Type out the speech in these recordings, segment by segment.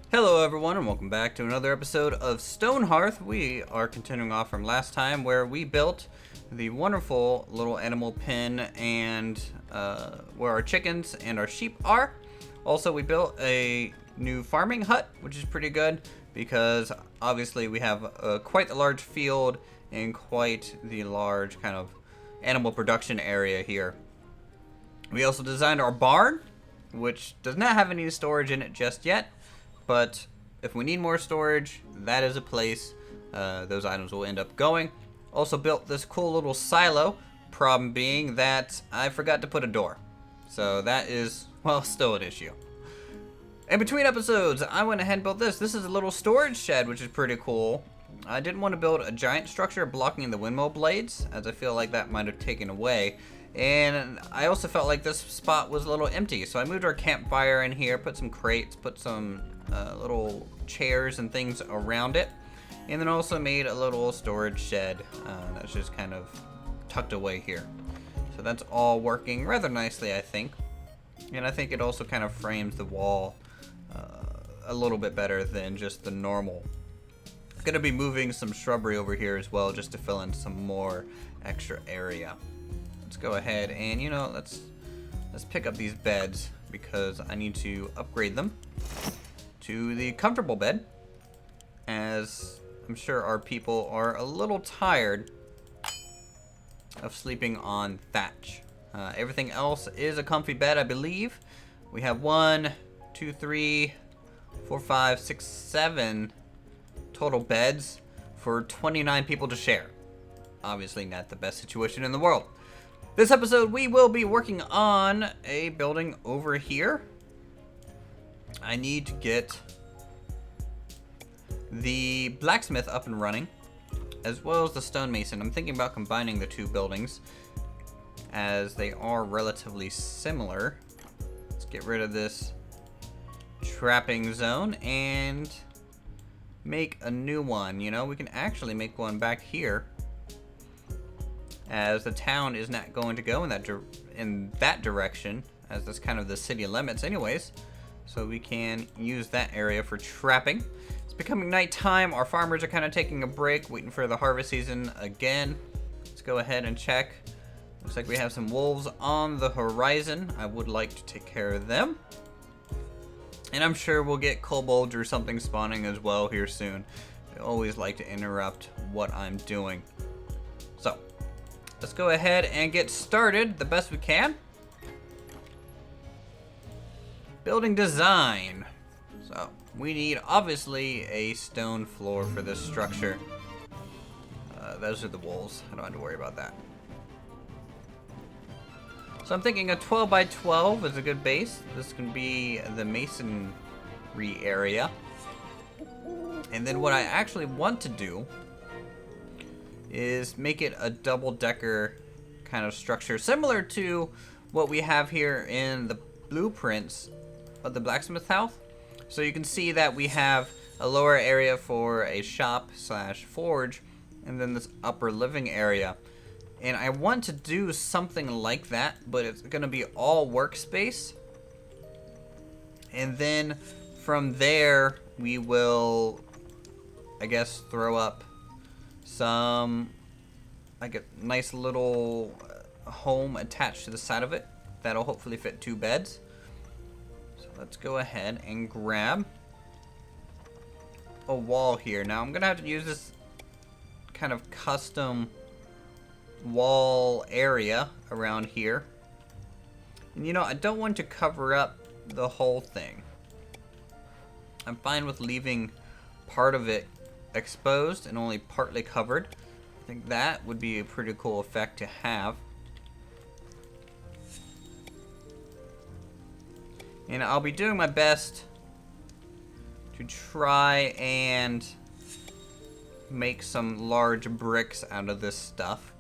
Hello everyone and welcome back to another episode of Stonehearth. We are continuing off from last time where we built the wonderful little animal pen and where our chickens and our sheep are. Also, we built a new farming hut, which is pretty good because obviously we have quite a large field and quite the large kind of animal production area here. We also designed our barn, which does not have any storage in it just yet. But if we need more storage, that is a place those items will end up going. Also built this cool little silo, problem being that I forgot to put a door. So that is, well, still an issue. In between episodes, I went ahead and built this. This is a little storage shed, which is pretty cool. I didn't want to build a giant structure blocking the windmill blades, as I feel like that might have taken away. And I also felt like this spot was a little empty, so I moved our campfire in here, put some crates, put some little chairs and things around it, and then also made a little storage shed that's just kind of tucked away here. So that's all working rather nicely, I think. And I think it also kind of frames the wall a little bit better than just the normal. I'm gonna be moving some shrubbery over here as well just to fill in some more extra area. Let's go ahead and, let's pick up these beds because I need to upgrade them to the comfortable bed, as I'm sure our people are a little tired of sleeping on thatch. Everything else is a comfy bed, I believe. We have 1, 2, 3, 4, 5, 6, 7 total beds for 29 people to share. Obviously not the best situation in the world. This episode, we will be working on a building over here. I need to get the blacksmith up and running, as well as the stonemason. I'm thinking about combining the two buildings, as they are relatively similar. Let's get rid of this trapping zone and make a new one. We can actually make one back here, as the town is not going to go in that direction, as that's kind of the city limits anyways. So we can use that area for trapping. It's becoming nighttime. Our farmers are kind of taking a break, waiting for the harvest season again. Let's go ahead and check. Looks like we have some wolves on the horizon. I would like to take care of them. And I'm sure we'll get kobolds or something spawning as well here soon. They always like to interrupt what I'm doing. So let's go ahead and get started the best we can. Building design. So we need obviously a stone floor for this structure. Those are the walls. I don't have to worry about that. So I'm thinking a 12 by 12 is a good base. This can be the masonry area. And then what I actually want to do is make it a double-decker kind of structure, similar to what we have here in the blueprints of the blacksmith house. So you can see that we have a lower area for a shop / forge, and then this upper living area. And I want to do something like that, but it's going to be all workspace. And then from there, we will, I guess, throw up some, like a nice little home attached to the side of it. That'll hopefully fit 2 beds. So let's go ahead and grab a wall here. Now I'm gonna have to use this kind of custom wall area around here. And I don't want to cover up the whole thing. I'm fine with leaving part of it exposed and only partly covered. I think that would be a pretty cool effect to have. And I'll be doing my best to try and make some large bricks out of this stuff,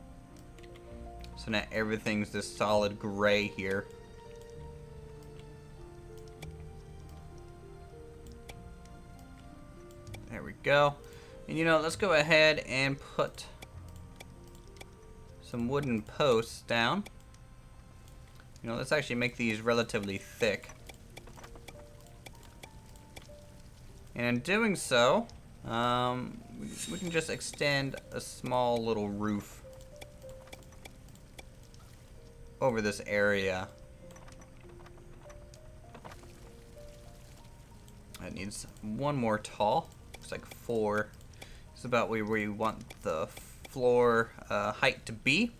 so not everything's this solid gray here. There we go. And let's go ahead and put some wooden posts down. Let's actually make these relatively thick. And in doing so, we can just extend a small little roof over this area. It needs one more tall. Looks like 4. It's about where we want the floor height to be.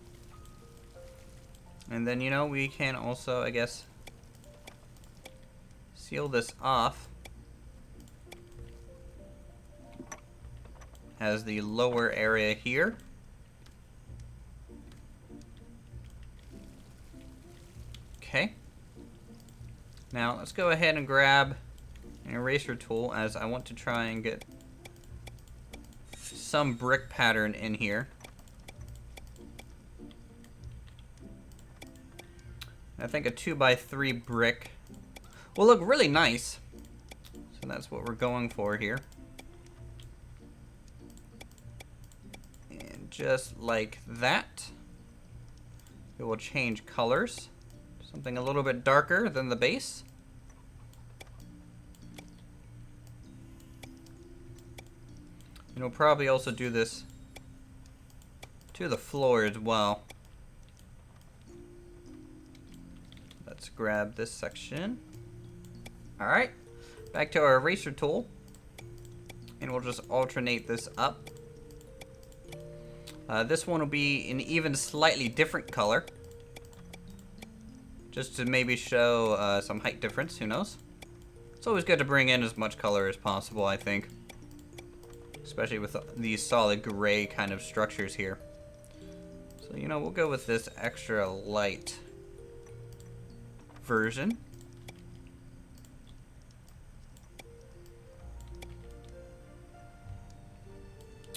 And then, you know, we can also, I guess, seal this off as the lower area here. Okay. Now let's go ahead and grab an eraser tool, as I want to try and get some brick pattern in here. I think a 2x3 brick will look really nice. So that's what we're going for here. And just like that, it will change colors. Something a little bit darker than the base. And we'll probably also do this to the floor as well. Let's grab this section. Alright, back to our eraser tool. And we'll just alternate this up. This one will be an even slightly different color. Just to maybe show some height difference, who knows? It's always good to bring in as much color as possible, I think. Especially with these solid gray kind of structures here. So, you know, we'll go with this extra light version.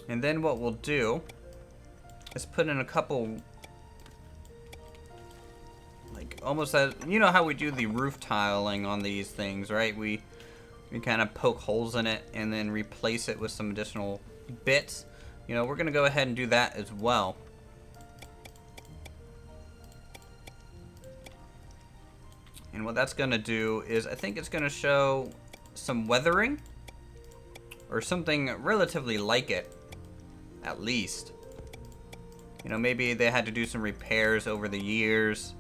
And then what we'll do is put in a couple, like, almost as, you know how we do the roof tiling on these things, right? We kind of poke holes in it and then replace it with some additional bits. You know, we're going to go ahead and do that as well. And what that's going to do is, I think it's going to show some weathering or something relatively like it, at least. You know, maybe they had to do some repairs over the years.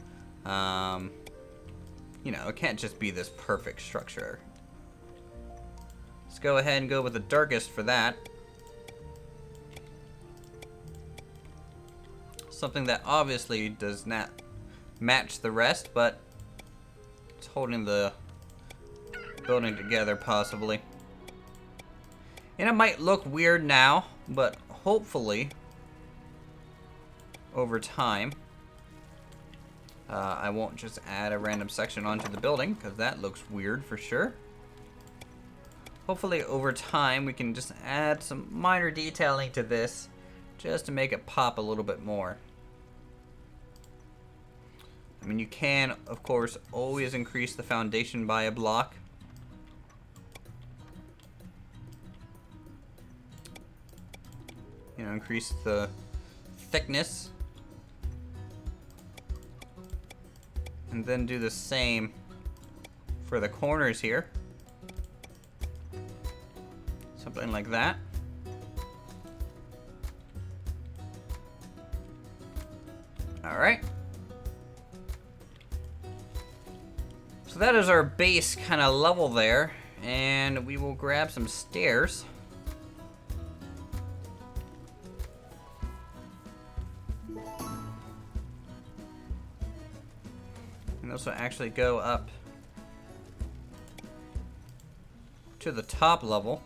You know, it can't just be this perfect structure. Let's go ahead and go with the darkest for that. Something that obviously does not match the rest, but it's holding the building together possibly. And it might look weird now, but hopefully over time I won't just add a random section onto the building, because that looks weird for sure. Hopefully over time we can just add some minor detailing to this just to make it pop a little bit more. I mean, you can, of course, always increase the foundation by a block. You know, increase the thickness. And then do the same for the corners here. Something like that. Alright. So that is our base kind of level there. And we will grab some stairs. And those will actually go up to the top level.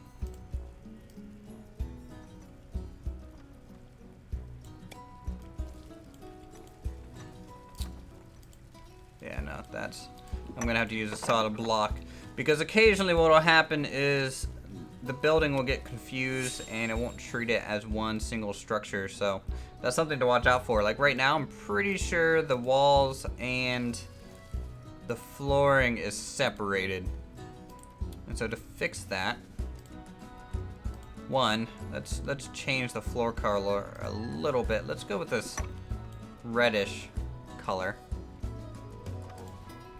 Yeah, no, that's... I'm gonna have to use a solid block, because occasionally what will happen is the building will get confused and it won't treat it as one single structure, so that's something to watch out for. Like right now, I'm pretty sure the walls and the flooring is separated. And so to fix that, let's change the floor color a little bit. Let's go with this reddish color.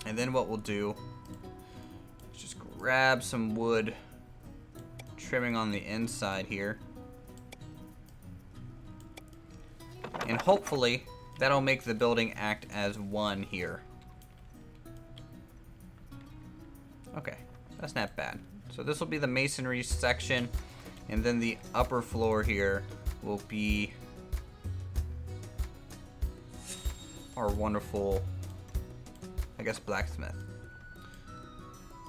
And then what we'll do is just grab some wood trimming on the inside here. And hopefully that'll make the building act as one here. Okay, that's not bad. So this will be the masonry section, and then the upper floor here will be our wonderful, I guess, blacksmith.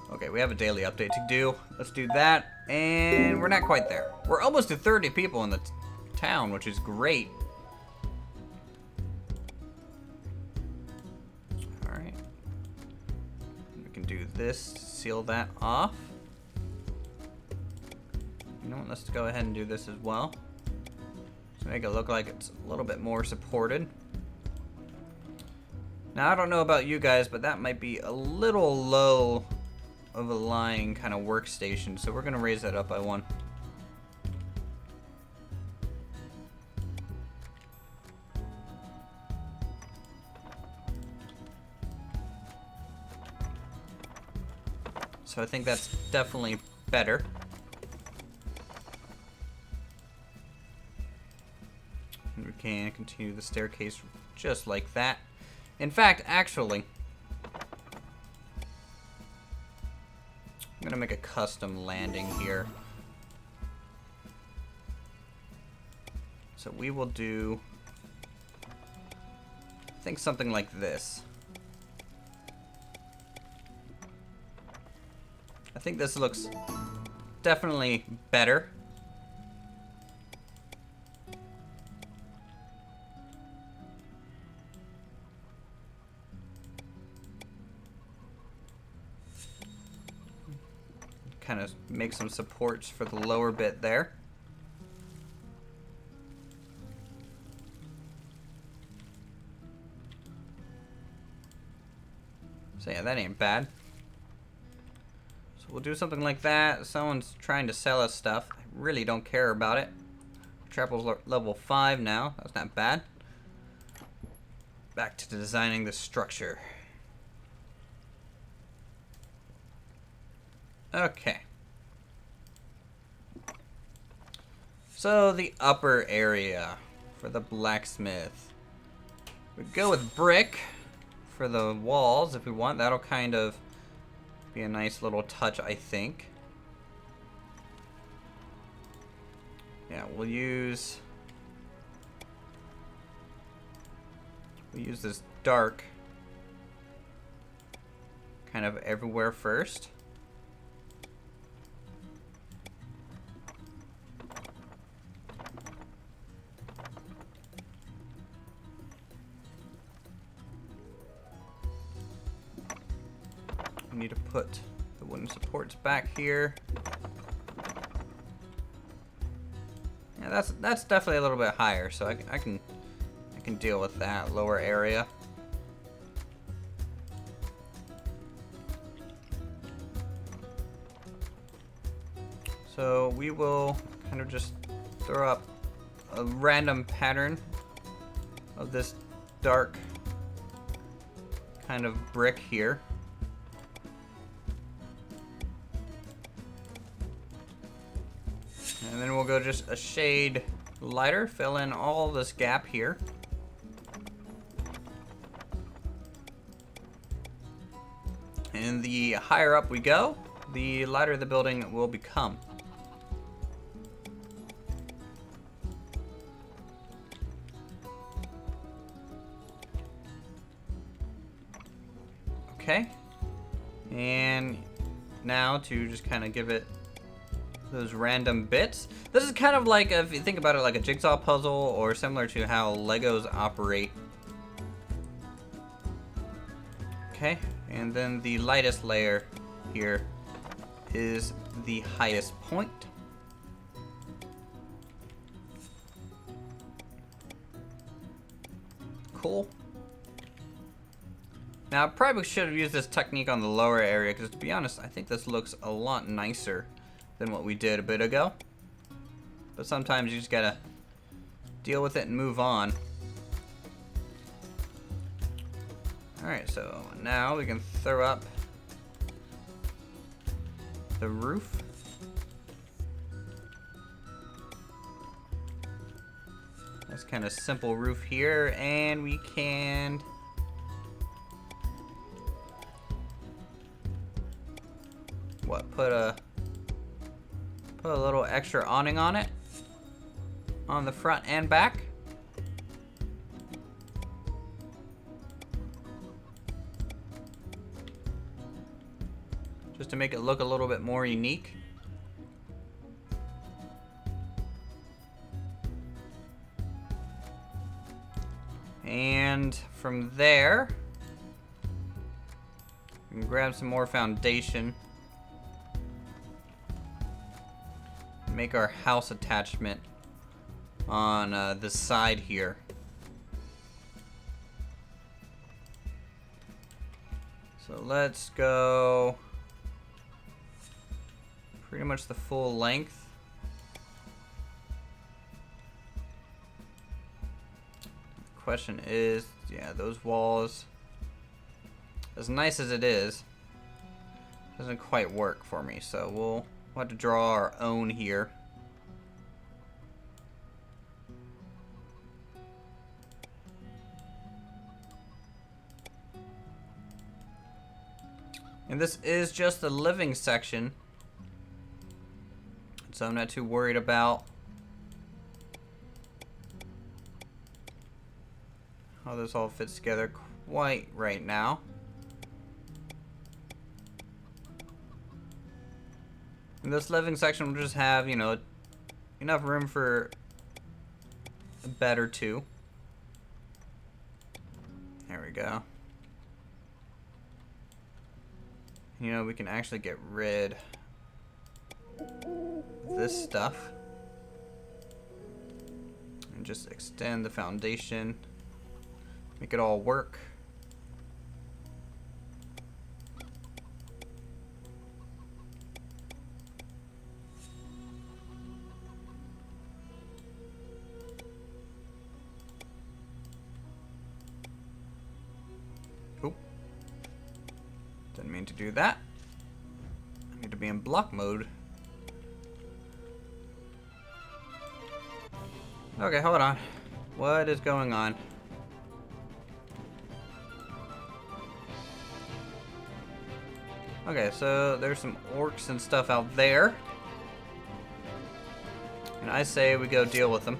Okay, we have a daily update to do. Let's do that, and we're not quite there. We're almost to 30 people in the town, which is great. Alright. We can do this, seal that off. You know what, let's go ahead and do this as well. To make it look like it's a little bit more supported. Now, I don't know about you guys, but that might be a little low of a lying kind of workstation, so we're going to raise that up by 1. So I think that's definitely better. And we can continue the staircase just like that. In fact, actually, I'm gonna make a custom landing here. So we will do, I think, something like this. I think this looks definitely better. Kind of make some supports for the lower bit there. So yeah, that ain't bad. So we'll do something like that. Someone's trying to sell us stuff. I really don't care about it. Trapple's level 5 now. That's not bad. Back to designing the structure. Okay. So the upper area for the blacksmith. We go with brick for the walls if we want. That'll kind of be a nice little touch, I think. Yeah, we'll use this dark kind of everywhere first. We need to put the wooden supports back here. Yeah, that's definitely a little bit higher, so I can deal with that lower area. So we will kind of just throw up a random pattern of this dark kind of brick here. And then we'll go just a shade lighter, fill in all this gap here. And the higher up we go, the lighter the building will become. Okay. And now to just kind of give it those random bits. This is kind of like, if you think about it, like a jigsaw puzzle, or similar to how Legos operate. Okay, and then the lightest layer here is the highest point. Cool. Now, I probably should have used this technique on the lower area, because to be honest, I think this looks a lot nicer than what we did a bit ago. But sometimes you just gotta deal with it and move on. Alright, so now we can throw up the roof. This kind of simple roof here, and we can put a little extra awning on it, on the front and back. Just to make it look a little bit more unique. And from there, we can grab some more foundation. Make our house attachment on the side here. So let's go pretty much the full length. Question is, yeah, those walls, as nice as it is, doesn't quite work for me, so we'll have to draw our own here. And this is just the living section, so I'm not too worried about how this all fits together quite right now. In this living section, we'll just have, you know, enough room for a bed or two. There we go. You know, we can actually get rid of this stuff and just extend the foundation. Make it all work. Oop. Didn't mean to do that. I need to be in block mode. Okay, hold on. What is going on? Okay, so there's some orcs and stuff out there. And I say we go deal with them.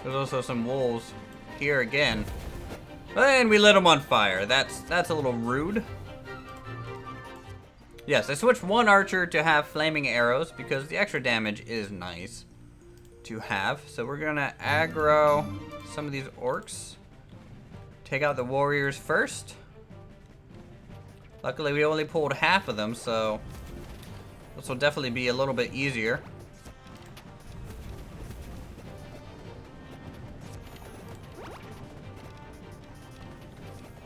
There's also some wolves here again. And we lit them on fire. That's a little rude. Yes, I switched one archer to have flaming arrows because the extra damage is nice to have. So we're gonna aggro some of these orcs. Take out the warriors first. Luckily we only pulled half of them, so this will definitely be a little bit easier.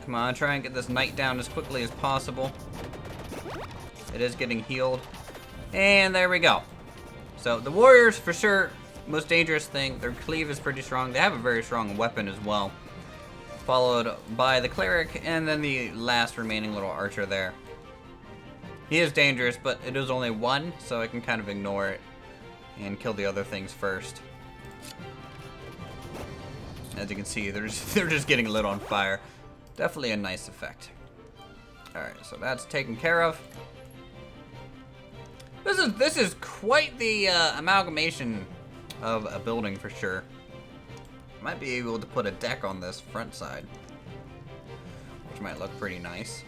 Come on, try and get this knight down as quickly as possible. It is getting healed. And there we go. So the warriors, for sure, most dangerous thing. Their cleave is pretty strong. They have a very strong weapon as well. Followed by the cleric and then the last remaining little archer there. He is dangerous, but it is only one, so I can kind of ignore it and kill the other things first. As you can see, they're just getting lit on fire. Definitely a nice effect. Alright, so that's taken care of. This is quite the amalgamation of a building for sure. Might be able to put a deck on this front side, which might look pretty nice.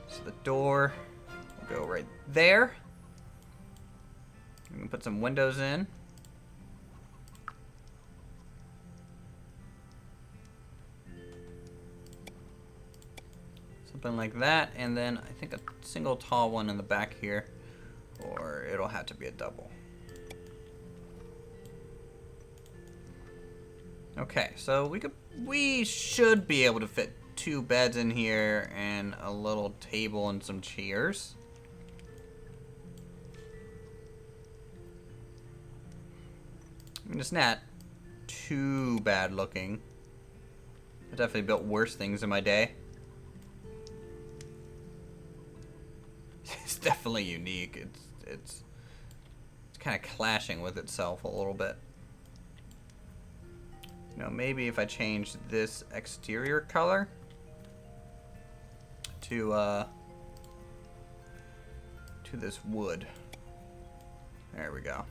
So the door will go right there. We can put some windows in. Something like that, and then I think a single tall one in the back here, or it'll have to be a double. Okay, so we should be able to fit 2 beds in here and a little table and some chairs. I mean, it's not too bad looking. I definitely built worse things in my day. It's definitely unique. It's kind of clashing with itself a little bit. You know, maybe if I change this exterior color to this wood. There we go.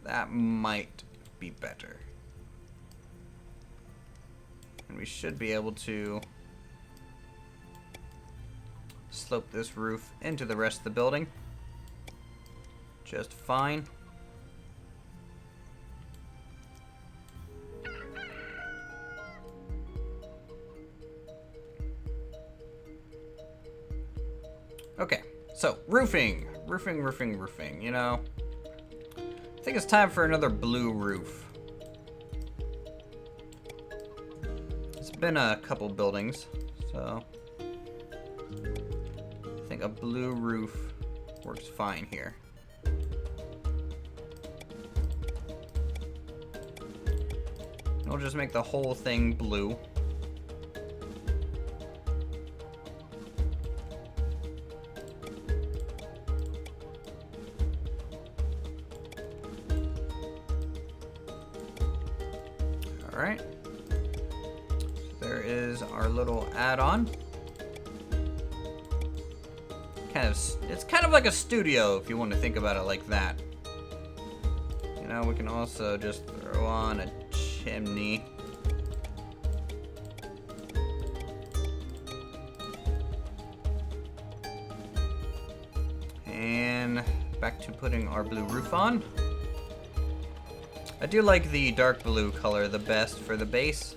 That might be better. And we should be able to slope this roof into the rest of the building just fine. Okay, so roofing, you know. I think it's time for another blue roof. It's been a couple buildings, so I think a blue roof works fine here. We'll just make the whole thing blue. Alright, so there is our little add-on. It's kind of like a studio if you want to think about it like that. You know, we can also just throw on a chimney. And back to putting our blue roof on. I do like the dark blue color the best for the base,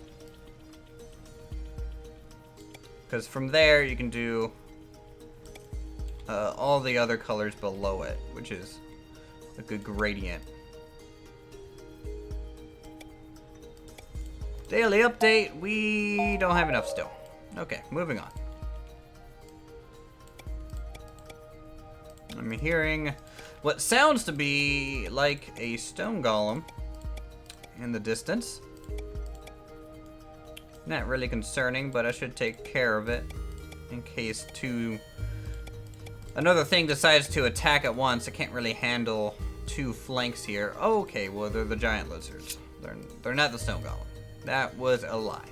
because from there you can do all the other colors below it, which is a good gradient. Daily update, we don't have enough still. Okay, moving on. I'm hearing what sounds to be like a stone golem in the distance. Not really concerning, but I should take care of it in case another thing decides to attack at once. I can't really handle two flanks here. Okay, well, they're the giant lizards. They're not the stone golem. That was a lie.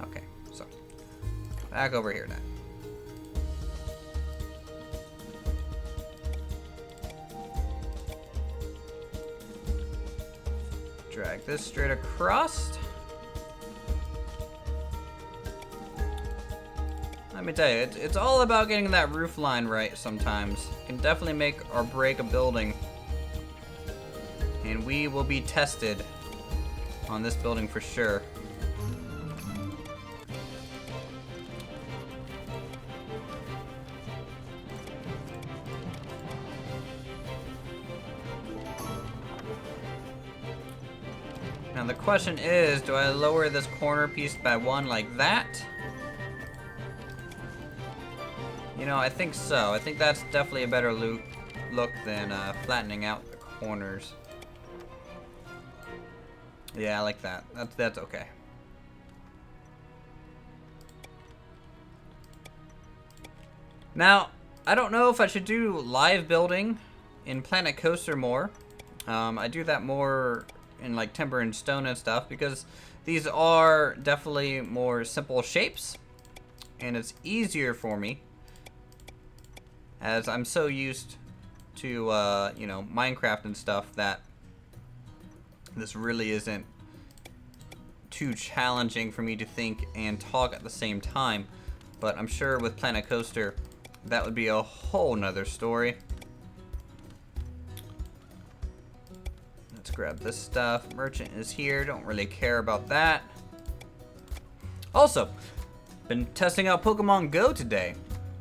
Okay, so back over here now. Drag this straight across. Let me tell you, it's all about getting that roof line right sometimes. It can definitely make or break a building. And we will be tested on this building for sure. Now the question is, do I lower this corner piece by one like that? You know, I think so. I think that's definitely a better look than flattening out the corners. Yeah, I like that. That's okay. Now, I don't know if I should do live building in Planet Coaster more. I do that more in like timber and stone and stuff because these are definitely more simple shapes and it's easier for me as I'm so used to you know, Minecraft and stuff that this really isn't too challenging for me to think and talk at the same time. But I'm sure with Planet Coaster that would be a whole nother story. Let's grab this stuff. Merchant is here. Don't really care about that. Also, been testing out Pokemon Go today.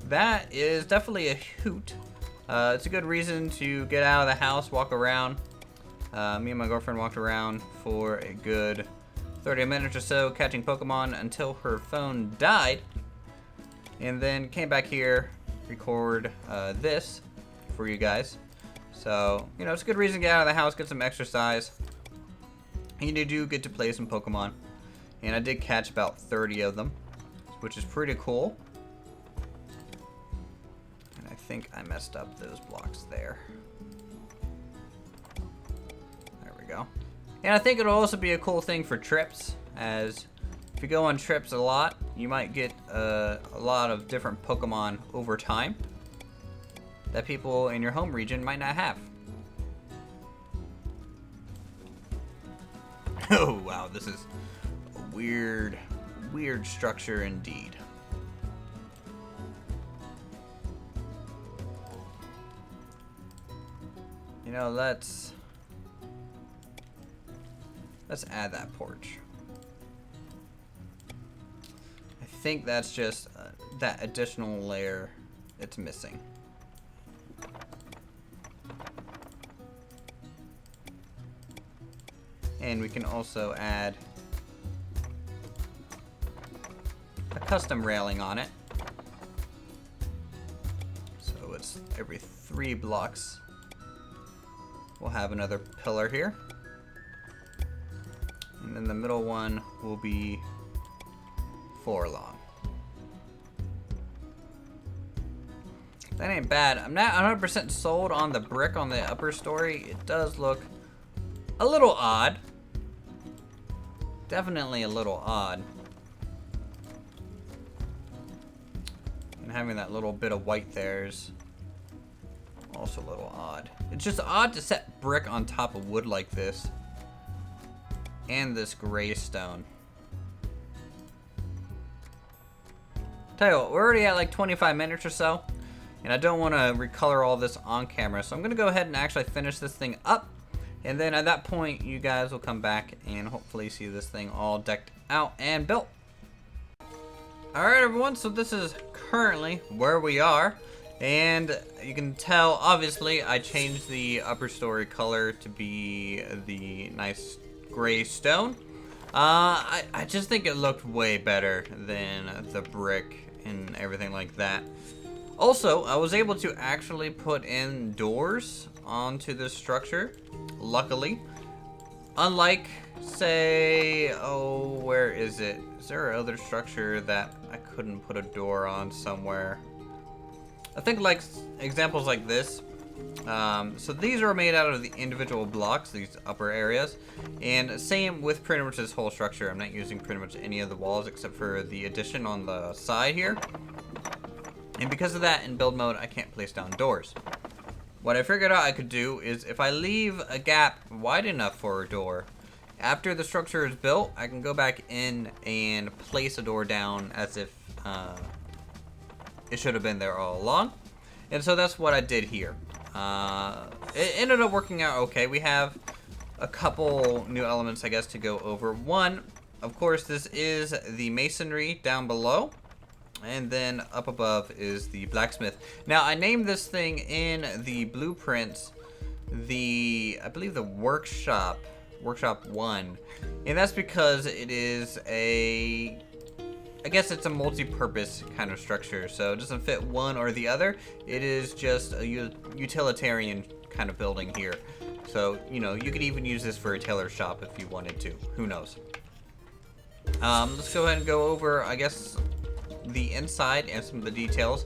That is definitely a hoot. It's a good reason to get out of the house, walk around. Me and my girlfriend walked around for a good 30 minutes or so catching Pokemon until her phone died. And then came back here, record this for you guys. So, you know, it's a good reason to get out of the house, get some exercise. And you do get to play some Pokemon. And I did catch about 30 of them, which is pretty cool. And I think I messed up those blocks there. There we go. And I think it'll also be a cool thing for trips, as if you go on trips a lot, you might get a lot of different Pokemon over time that people in your home region might not have. Oh wow, this is a weird structure indeed. You know, let's add that porch. I think that's just that additional layer it's missing. And we can also add a custom railing on it. So it's every 3 blocks. We'll have another pillar here. And then the middle one will be 4 long. That ain't bad. I'm not 100% sold on the brick on the upper story. It does look a little odd. Definitely a little odd. And having that little bit of white there is also a little odd. It's just odd to set brick on top of wood like this. And this gray stone. Tell you what, we're already at like 25 minutes or so. And I don't want to recolor all this on camera. So I'm going to go ahead and actually finish this thing up. And then at that point, you guys will come back and hopefully see this thing all decked out and built. Alright everyone, so this is currently where we are. And you can tell, obviously, I changed the upper story color to be the nice gray stone. I just think it looked way better than the brick and everything like that. Also, I was able to actually put in doors onto this structure, luckily. Unlike, say, oh, where is it? Is there another structure that I couldn't put a door on somewhere? I think like examples like this. So these are made out of the individual blocks, these upper areas. And same with pretty much this whole structure. I'm not using pretty much any of the walls except for the addition on the side here. And because of that, in build mode, I can't place down doors. What I figured out I could do is if I leave a gap wide enough for a door, after the structure is built, I can go back in and place a door down as if it should have been there all along. And so that's what I did here. It ended up working out okay. We have a couple new elements, I guess, to go over. One, of course, this is the masonry down below. And then up above is the blacksmith. Now, I named this thing in the blueprints I believe the workshop 1. And that's because it is I guess it's a multi-purpose kind of structure. So it doesn't fit one or the other. It is just a utilitarian kind of building here. So, you know, you could even use this for a tailor shop if you wanted to. Who knows? Let's go ahead and go over, I guess, the inside and some of the details.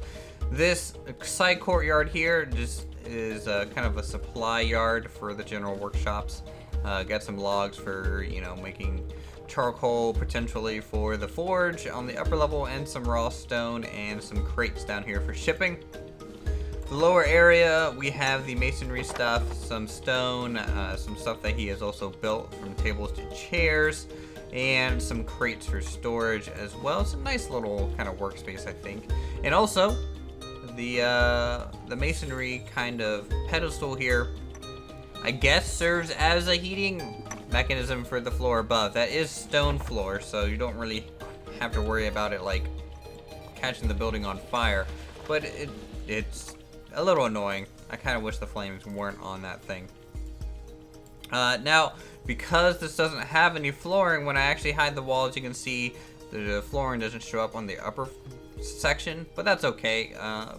This side courtyard here just is kind of a supply yard for the general workshops. Got some logs for, you know, making charcoal potentially for the forge on the upper level, and some raw stone and some crates down here for shipping. The lower area, we have the masonry stuff, some stone, some stuff that he has also built from tables to chairs, and some crates for storage as well. It's a nice little kind of workspace, I think. And also, the masonry kind of pedestal here, I guess, serves as a heating mechanism for the floor above. That is stone floor, so you don't really have to worry about it like catching the building on fire. But it's a little annoying. I kind of wish the flames weren't on that thing. Now, because this doesn't have any flooring, when I actually hide the walls, you can see the flooring doesn't show up on the upper section, but that's okay.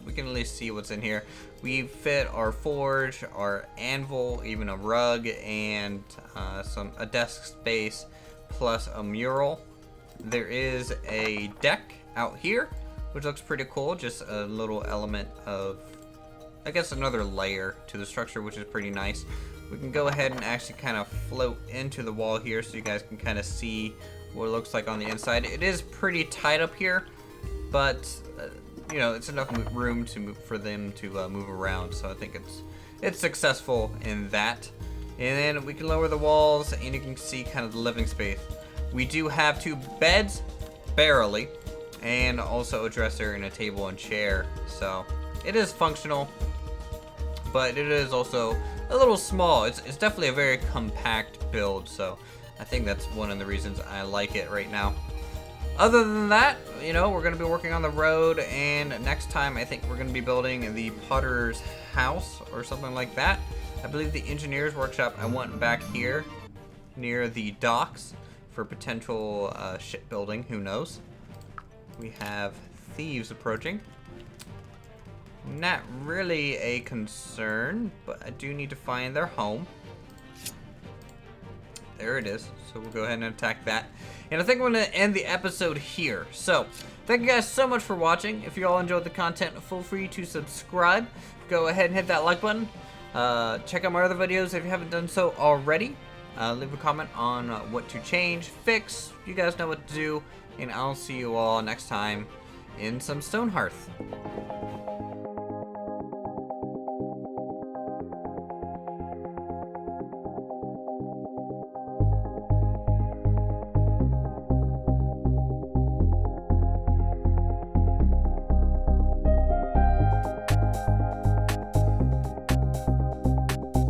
We can at least see what's in here. We fit our forge, our anvil, even a rug, and a desk space, plus a mural. There is a deck out here, which looks pretty cool. Just a little element of, I guess, another layer to the structure, which is pretty nice. We can go ahead and actually kind of float into the wall here so you guys can kind of see what it looks like on the inside. It is pretty tight up here, but you know, it's enough room for them to move around, so I think it's successful in that. And then we can lower the walls, and you can see kind of the living space. We do have 2 beds, barely, and also a dresser and a table and chair, so it is functional, but it is also a little small. It's definitely a very compact build, so I think that's one of the reasons I like it right now. Other than that, you know, we're going to be working on the road, and next time I think we're going to be building the potter's house or something like that. I believe the engineer's workshop I want back here near the docks for potential shipbuilding, who knows. We have thieves approaching. Not really a concern, but I do need to find their home. There it is. So we'll go ahead and attack that. And I think I'm going to end the episode here. So, thank you guys so much for watching. If you all enjoyed the content, feel free to subscribe. Go ahead and hit that like button. Check out my other videos if you haven't done so already. Leave a comment on what to change, fix. You guys know what to do. And I'll see you all next time in some Stonehearth.